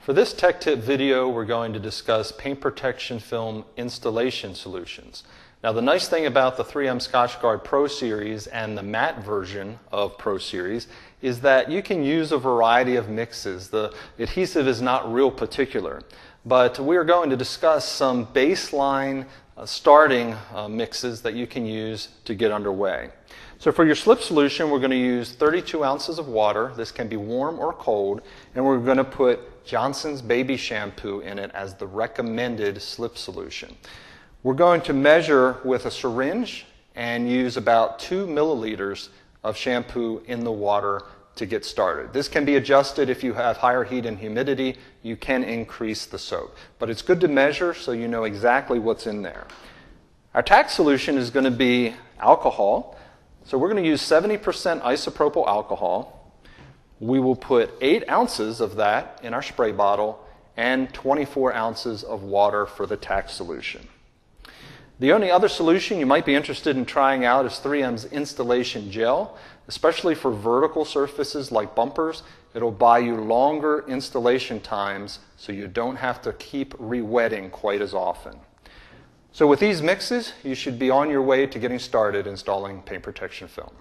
For this tech tip video, we're going to discuss paint protection film installation solutions. Now, the nice thing about the 3M Scotchgard Pro Series and the matte version of Pro Series is that you can use a variety of mixes. The adhesive is not real particular, but we are going to discuss some baseline starting mixes that you can use to get underway. So for your slip solution, we're going to use 32 ounces of water. This can be warm or cold, and we're going to put Johnson's baby shampoo in it as the recommended slip solution. We're going to measure with a syringe and use about 2 milliliters of shampoo in the water to get started. This can be adjusted if you have higher heat and humidity. You can increase the soap, but it's good to measure so you know exactly what's in there. Our tack solution is going to be alcohol. So we're going to use 70% isopropyl alcohol. We will put 8 ounces of that in our spray bottle and 24 ounces of water for the tack solution. The only other solution you might be interested in trying out is 3M's installation gel, especially for vertical surfaces like bumpers. It'll buy you longer installation times so you don't have to keep re-wetting quite as often. So with these mixes, you should be on your way to getting started installing paint protection film.